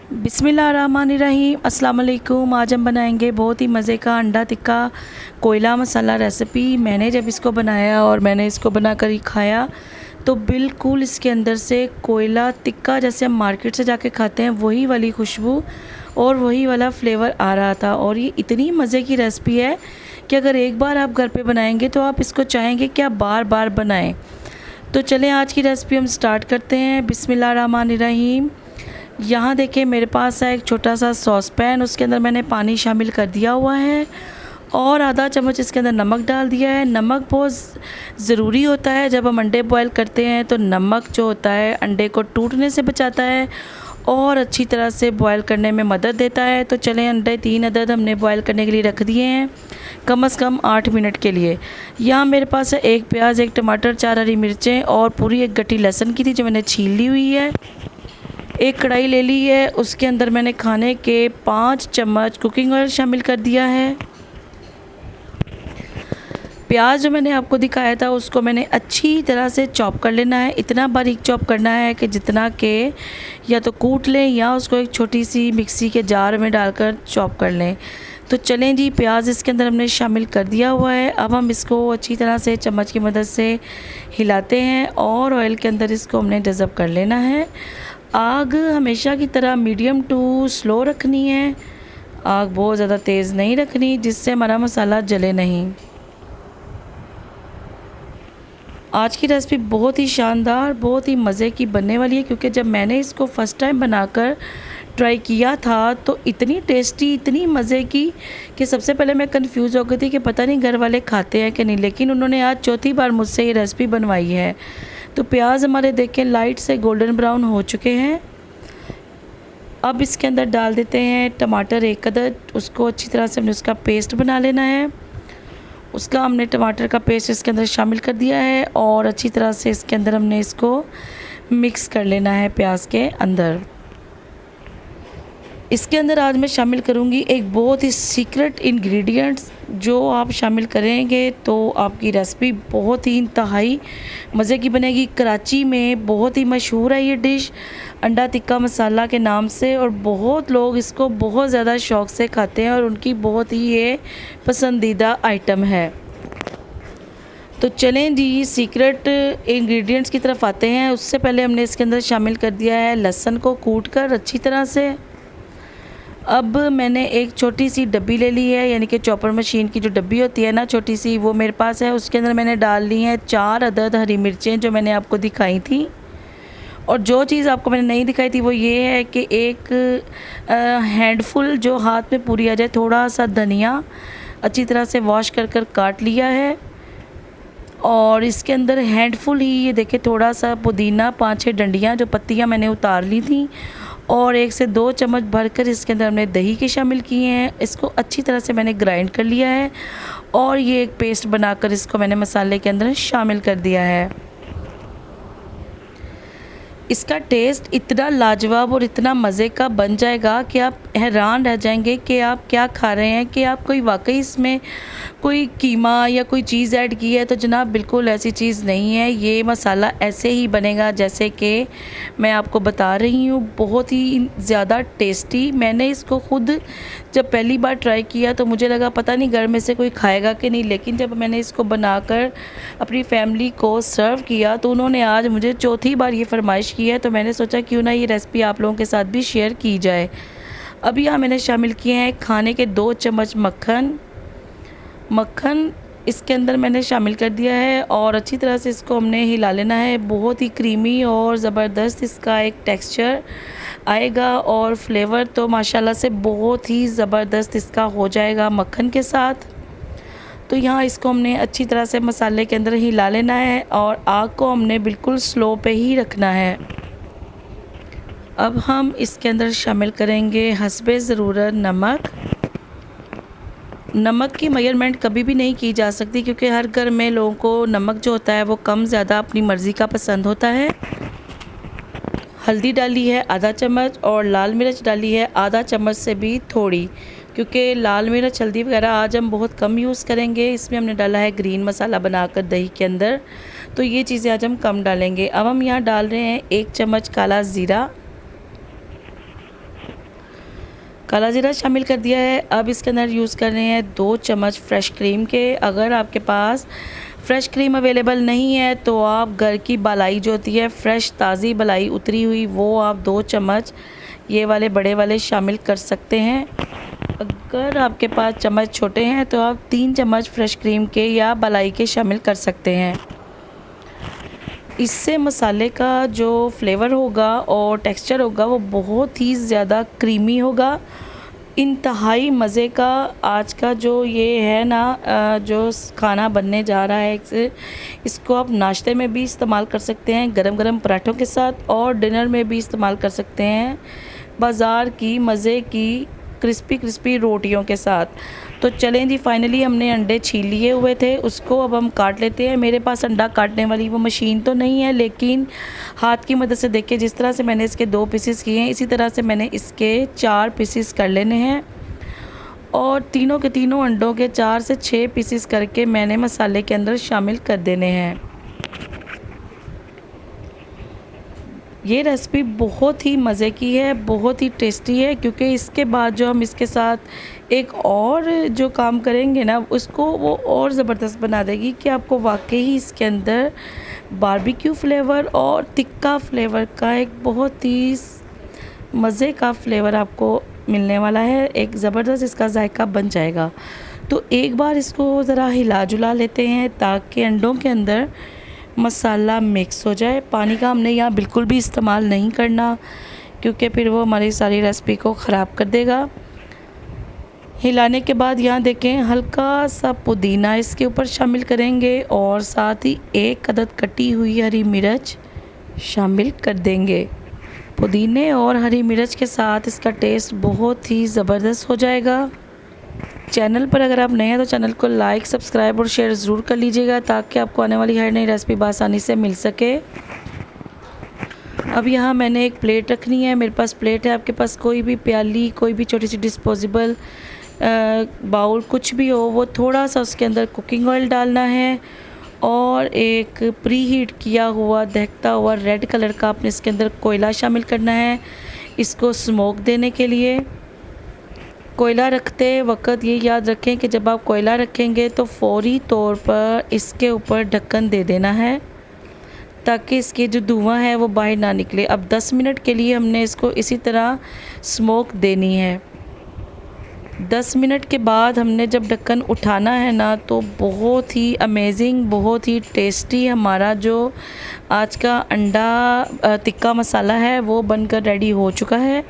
बिस्मिल्लाहिर्रहमानिर्रहीम, अस्सलाम वालेकुम। आज हम बनाएंगे बहुत ही मज़े का अंडा टिक्का कोयला मसाला रेसिपी। मैंने जब इसको बनाया और मैंने इसको बनाकर ही खाया तो बिल्कुल इसके अंदर से कोयला टिक्का जैसे हम मार्केट से जाके खाते हैं वही वाली खुशबू और वही वाला फ्लेवर आ रहा था। और ये इतनी मज़े की रेसिपी है कि अगर एक बार आप घर पे बनाएंगे तो आप इसको चाहेंगे कि आप बार बार बनाएं। तो चलें आज की रेसिपी हम स्टार्ट करते हैं। बिस्मिल्लाहिर्रहमानिर्रहीम। यहाँ देखिए मेरे पास है एक छोटा सा सॉस पैन, उसके अंदर मैंने पानी शामिल कर दिया हुआ है और आधा चम्मच इसके अंदर नमक डाल दिया है। नमक बहुत ज़रूरी होता है, जब हम अंडे बॉयल करते हैं तो नमक जो होता है अंडे को टूटने से बचाता है और अच्छी तरह से बॉयल करने में मदद देता है। तो चलें, अंडे 3 अदद हमने बॉयल करने के लिए रख दिए हैं, कम से कम 8 मिनट के लिए। यहाँ मेरे पास है 1 प्याज, 1 टमाटर, 4 हरी मिर्चें और पूरी 1 गट्टी लहसुन की थी जो मैंने छील ली हुई है। एक कढ़ाई ले ली है, उसके अंदर मैंने खाने के 5 चम्मच कुकिंग ऑयल शामिल कर दिया है। प्याज जो मैंने आपको दिखाया था उसको मैंने अच्छी तरह से चॉप कर लेना है। इतना बारीक चॉप करना है कि जितना के या तो कूट लें या उसको एक छोटी सी मिक्सी के जार में डालकर चॉप कर लें। तो चलें जी, प्याज इसके अंदर हमने शामिल कर दिया हुआ है। अब हम इसको अच्छी तरह से चम्मच की मदद से हिलाते हैं और ऑयल के अंदर इसको हमने डज़ब कर लेना है। आग हमेशा की तरह मीडियम टू स्लो रखनी है, आग बहुत ज़्यादा तेज़ नहीं रखनी जिससे हमारा मसाला जले नहीं। आज की रेसिपी बहुत ही शानदार, बहुत ही मज़े की बनने वाली है, क्योंकि जब मैंने इसको फ़र्स्ट टाइम बनाकर ट्राई किया था तो इतनी टेस्टी, इतनी मज़े की कि सबसे पहले मैं कंफ्यूज हो गई थी कि पता नहीं घर वाले खाते हैं कि नहीं, लेकिन उन्होंने आज चौथी बार मुझसे ये रेसिपी बनवाई है। तो प्याज हमारे देखें लाइट से गोल्डन ब्राउन हो चुके हैं। अब इसके अंदर डाल देते हैं टमाटर 1 अदद, उसको अच्छी तरह से हमने उसका पेस्ट बना लेना है। उसका हमने टमाटर का पेस्ट इसके अंदर शामिल कर दिया है और अच्छी तरह से इसके अंदर हमने इसको मिक्स कर लेना है प्याज के अंदर। इसके अंदर आज मैं शामिल करूंगी एक बहुत ही सीक्रेट इंग्रेडिएंट्स, जो आप शामिल करेंगे तो आपकी रेसिपी बहुत ही इंतहाई मज़े की बनेगी। कराची में बहुत ही मशहूर है ये डिश अंडा टिक्का मसाला के नाम से, और बहुत लोग इसको बहुत ज़्यादा शौक़ से खाते हैं और उनकी बहुत ही ये पसंदीदा आइटम है। तो चलें जी, सीक्रेट इंग्रेडिएंट्स की तरफ आते हैं। उससे पहले हमने इसके अंदर शामिल कर दिया है लहसुन को कूट कर अच्छी तरह से। अब मैंने एक छोटी सी डब्बी ले ली है, यानी कि चॉपर मशीन की जो डब्बी होती है ना छोटी सी, वो मेरे पास है। उसके अंदर मैंने डाल ली हैं 4 अदद हरी मिर्चें जो मैंने आपको दिखाई थी। और जो चीज़ आपको मैंने नहीं दिखाई थी वो ये है कि एक हैंडफुल जो हाथ में पूरी आ जाए, थोड़ा सा धनिया अच्छी तरह से वॉश कर काट लिया है। और इसके अंदर हैंडफुल ही ये देखे थोड़ा सा पुदीना, 5-6 डंडियाँ जो पत्तियाँ मैंने उतार ली थी, और 1 से 2 चम्मच भरकर इसके अंदर हमने दही के शामिल किए हैं। इसको अच्छी तरह से मैंने ग्राइंड कर लिया है और ये एक पेस्ट बनाकर इसको मैंने मसाले के अंदर शामिल कर दिया है। इसका टेस्ट इतना लाजवाब और इतना मज़े का बन जाएगा कि आप हैरान रह जाएंगे कि आप क्या खा रहे हैं, कि आप कोई वाकई इसमें कोई कीमा या कोई चीज़ ऐड की है। तो जनाब बिल्कुल ऐसी चीज़ नहीं है, ये मसाला ऐसे ही बनेगा जैसे कि मैं आपको बता रही हूँ, बहुत ही ज़्यादा टेस्टी। मैंने इसको खुद जब पहली बार ट्राई किया तो मुझे लगा पता नहीं घर में से कोई खाएगा कि नहीं, लेकिन जब मैंने इसको बनाकर अपनी फैमिली को सर्व किया तो उन्होंने आज मुझे चौथी बार ये फरमाइश की है, तो मैंने सोचा क्यों ना ये रेसिपी आप लोगों के साथ भी शेयर की जाए। अब यहाँ मैंने शामिल किए हैं खाने के 2 चम्मच मक्खन इसके अंदर मैंने शामिल कर दिया है और अच्छी तरह से इसको हमने हिला लेना है। बहुत ही क्रीमी और ज़बरदस्त इसका एक टेक्सचर आएगा और फ्लेवर तो माशाल्लाह से बहुत ही ज़बरदस्त इसका हो जाएगा मक्खन के साथ। तो यहाँ इसको हमने अच्छी तरह से मसाले के अंदर हिला लेना है और आग को हमने बिल्कुल स्लो पे ही रखना है। अब हम इसके अंदर शामिल करेंगे हस्बे ज़रूरत नमक। नमक की मेजरमेंट कभी भी नहीं की जा सकती, क्योंकि हर घर में लोगों को नमक जो होता है वो कम ज़्यादा अपनी मर्ज़ी का पसंद होता है। हल्दी डाली है आधा चम्मच और लाल मिर्च डाली है आधा चम्मच से भी थोड़ी, क्योंकि लाल मिर्च हल्दी वगैरह आज हम बहुत कम यूज़ करेंगे। इसमें हमने डाला है ग्रीन मसाला बनाकर दही के अंदर, तो ये चीज़ें आज हम कम डालेंगे। अब हम यहाँ डाल रहे हैं 1 चम्मच काला ज़ीरा, काला जीरा शामिल कर दिया है। अब इसके अंदर यूज़ कर रहे हैं 2 चम्मच फ्रेश क्रीम के। अगर आपके पास फ्रेश क्रीम अवेलेबल नहीं है तो आप घर की मलाई जो होती है, फ्रेश ताज़ी मलाई उतरी हुई, वो आप 2 चम्मच ये वाले बड़े वाले शामिल कर सकते हैं। अगर आपके पास चम्मच छोटे हैं तो आप 3 चम्मच फ्रेश क्रीम के या मलाई के शामिल कर सकते हैं। इससे मसाले का जो फ्लेवर होगा और टेक्सचर होगा वो बहुत ही ज़्यादा क्रीमी होगा, इंतहाई मज़े का। आज का जो ये है ना जो खाना बनने जा रहा है, इसको आप नाश्ते में भी इस्तेमाल कर सकते हैं, गरम गरम पराठों के साथ, और डिनर में भी इस्तेमाल कर सकते हैं बाज़ार की मज़े की क्रिस्पी क्रिस्पी रोटियों के साथ। तो चलें जी, फाइनली हमने अंडे छील लिए हुए थे, उसको अब हम काट लेते हैं। मेरे पास अंडा काटने वाली वो मशीन तो नहीं है, लेकिन हाथ की मदद से देखिए, जिस तरह से मैंने इसके 2 पीसेस किए हैं, इसी तरह से मैंने इसके 4 पीसेस कर लेने हैं। और तीनों के तीनों अंडों के 4 से 6 पीसेस करके मैंने मसाले के अंदर शामिल कर देने हैं। ये रेसिपी बहुत ही मज़े की है, बहुत ही टेस्टी है, क्योंकि इसके बाद जो हम इसके साथ एक और जो काम करेंगे ना, उसको वो और ज़बरदस्त बना देगी कि आपको वाकई इसके अंदर बारबेक्यू फ्लेवर और तिक्का फ्लेवर का एक बहुत ही मज़े का फ्लेवर आपको मिलने वाला है। एक ज़बरदस्त इसका जायका बन जाएगा। तो एक बार इसको ज़रा हिला जुला लेते हैं ताकि अंडों के अंदर मसाला मिक्स हो जाए। पानी का हमने यहाँ बिल्कुल भी इस्तेमाल नहीं करना, क्योंकि फिर वो हमारी सारी रेसिपी को ख़राब कर देगा। हिलाने के बाद यहाँ देखें, हल्का सा पुदीना इसके ऊपर शामिल करेंगे और साथ ही 1 अदद कटी हुई हरी मिर्च शामिल कर देंगे। पुदीने और हरी मिर्च के साथ इसका टेस्ट बहुत ही ज़बरदस्त हो जाएगा। चैनल पर अगर आप नए हैं तो चैनल को लाइक, सब्सक्राइब और शेयर ज़रूर कर लीजिएगा, ताकि आपको आने वाली हर नई रेसिपी आसानी से मिल सके। अब यहाँ मैंने एक प्लेट रखनी है। मेरे पास प्लेट है, आपके पास कोई भी प्याली, कोई भी छोटी सी डिस्पोजेबल बाउल कुछ भी हो, वो थोड़ा सा उसके अंदर कुकिंग ऑयल डालना है और एक प्री हीट किया हुआ दहकता हुआ रेड कलर का आपने इसके अंदर कोयला शामिल करना है, इसको स्मोक देने के लिए। कोयला रखते वक्त ये याद रखें कि जब आप कोयला रखेंगे तो फौरी तौर पर इसके ऊपर ढक्कन दे देना है, ताकि इसके जो धुआं है वो बाहर ना निकले। अब 10 मिनट के लिए हमने इसको इसी तरह स्मोक देनी है। 10 मिनट के बाद हमने जब ढक्कन उठाना है ना, तो बहुत ही अमेजिंग, बहुत ही टेस्टी हमारा जो आज का अंडा टिक्का मसाला है वो बनकर रेडी हो चुका है।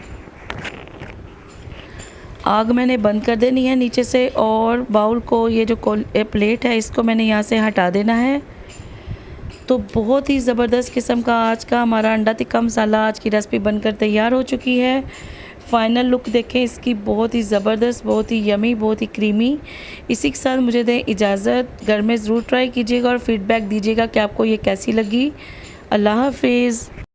आग मैंने बंद कर देनी है नीचे से, और बाउल को, ये जो प्लेट है, इसको मैंने यहाँ से हटा देना है। तो बहुत ही ज़बरदस्त किस्म का आज का हमारा अंडा टिक्का मसाला, आज की रेसिपी बनकर तैयार हो चुकी है। फ़ाइनल लुक देखें इसकी, बहुत ही ज़बरदस्त, बहुत ही यमी, बहुत ही क्रीमी। इसी के साथ मुझे दें इजाज़त। घर में ज़रूर ट्राई कीजिएगा और फ़ीडबैक दीजिएगा कि आपको ये कैसी लगी। अल्लाह हाफिज़।